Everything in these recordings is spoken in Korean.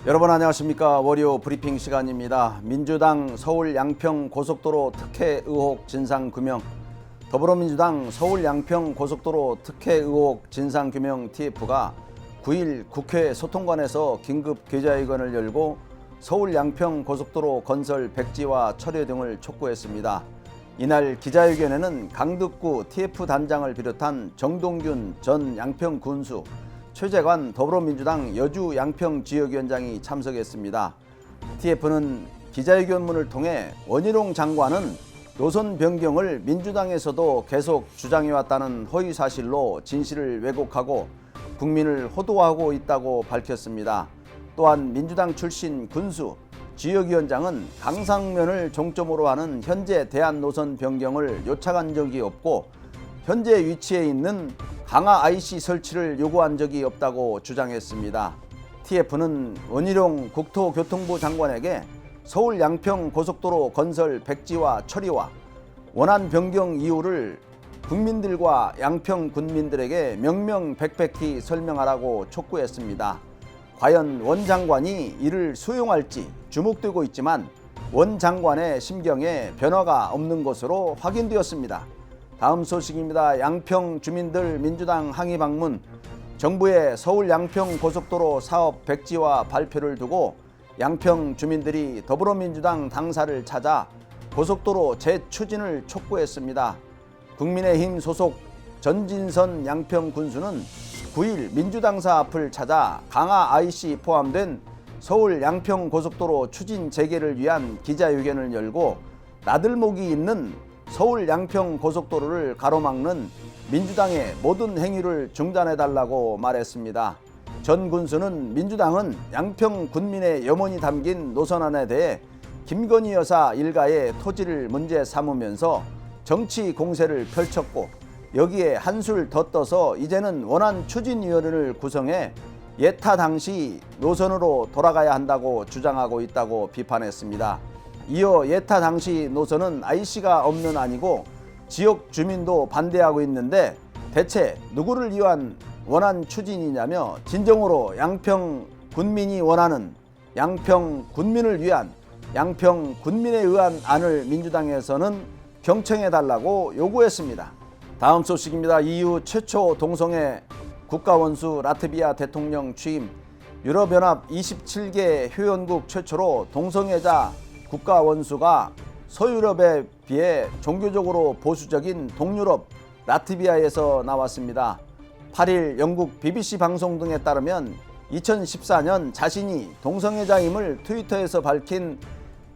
여러분 안녕하십니까. 월요 브리핑 시간입니다. 민주당 서울 양평 고속도로 특혜 의혹 진상규명, 더불어민주당 서울 양평 고속도로 특혜 의혹 진상규명 TF가 9일 국회 소통관에서 긴급 기자회견을 열고 서울 양평 고속도로 건설 백지화 철회 등을 촉구했습니다. 이날 기자회견에는 강득구 TF 단장을 비롯한 정동균 전 양평 군수, 최재관 더불어민주당 여주 양평 지역위원장이 참석했습니다. TF는 기자회견문을 통해 원희룡 장관은 노선 변경을 민주당에서도 계속 주장해왔다는 허위사실로 진실을 왜곡하고 국민을 호도하고 있다고 밝혔습니다. 또한 민주당 출신 군수, 지역위원장은 강상면을 종점으로 하는 현재 대한 노선 변경을 요청한 적이 없고 현재 위치에 있는 강화 IC 설치를 요구한 적이 없다고 주장했습니다. TF는 원희룡 국토교통부 장관에게 서울 양평 고속도로 건설 백지화 처리와 원안 변경 이유를 국민들과 양평 군민들에게 명명백백히 설명하라고 촉구했습니다. 과연 원 장관이 이를 수용할지 주목되고 있지만 원 장관의 심경에 변화가 없는 것으로 확인되었습니다. 다음 소식입니다. 양평 주민들 민주당 항의 방문, 정부의 서울 양평 고속도로 사업 백지화 발표를 두고 양평 주민들이 더불어민주당 당사를 찾아 고속도로 재추진을 촉구했습니다. 국민의힘 소속 전진선 양평 군수는 9일 민주당사 앞을 찾아 강화 IC 포함된 서울 양평 고속도로 추진 재개를 위한 기자회견을 열고 나들목이 있는 서울 양평 고속도로를 가로막는 민주당의 모든 행위를 중단해달라고 말했습니다. 전 군수는 민주당은 양평 군민의 염원이 담긴 노선안에 대해 김건희 여사 일가의 토지를 문제 삼으면서 정치 공세를 펼쳤고 여기에 한술 더 떠서 이제는 원안 추진위원회를 구성해 예타 당시 노선으로 돌아가야 한다고 주장하고 있다고 비판했습니다. 이어 예타 당시 노선은 IC가 없는 아니고 지역 주민도 반대하고 있는데 대체 누구를 위한 원안 추진이냐며 진정으로 양평 군민이 원하는 양평 군민을 위한 양평 군민에 의한 안을 민주당에서는 경청해달라고 요구했습니다. 다음 소식입니다. EU 최초 동성애 국가원수 라트비아 대통령 취임, 유럽연합 27개 회원국 최초로 동성애자 국가원수가 서유럽에 비해 종교적으로 보수적인 동유럽 라트비아에서 나왔습니다. 8일 영국 BBC 방송 등에 따르면 2014년 자신이 동성애자임을 트위터에서 밝힌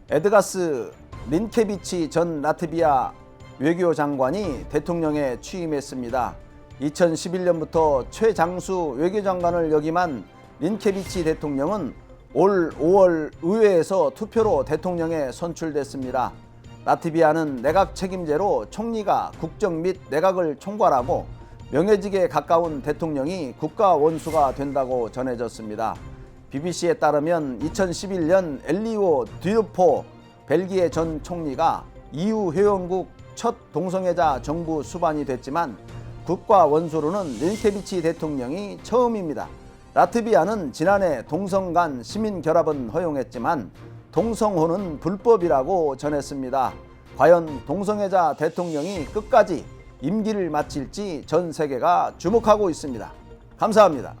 에드가스 린케비치 전 라트비아 외교장관이 대통령에 취임했습니다. 2011년부터 최장수 외교장관을 역임한 린케비치 대통령은 올 5월 의회에서 투표로 대통령에 선출됐습니다. 라트비아는 내각 책임제로 총리가 국정 및 내각을 총괄하고 명예직에 가까운 대통령이 국가 원수가 된다고 전해졌습니다. BBC에 따르면 2011년 엘리오 듀르포 벨기에 전 총리가 EU 회원국 첫 동성애자 정부 수반이 됐지만 국가 원수로는 린케비치 대통령이 처음입니다. 라트비아는 지난해 동성 간 시민 결합은 허용했지만 동성혼은 불법이라고 전했습니다. 과연 동성애자 대통령이 끝까지 임기를 마칠지 전 세계가 주목하고 있습니다. 감사합니다.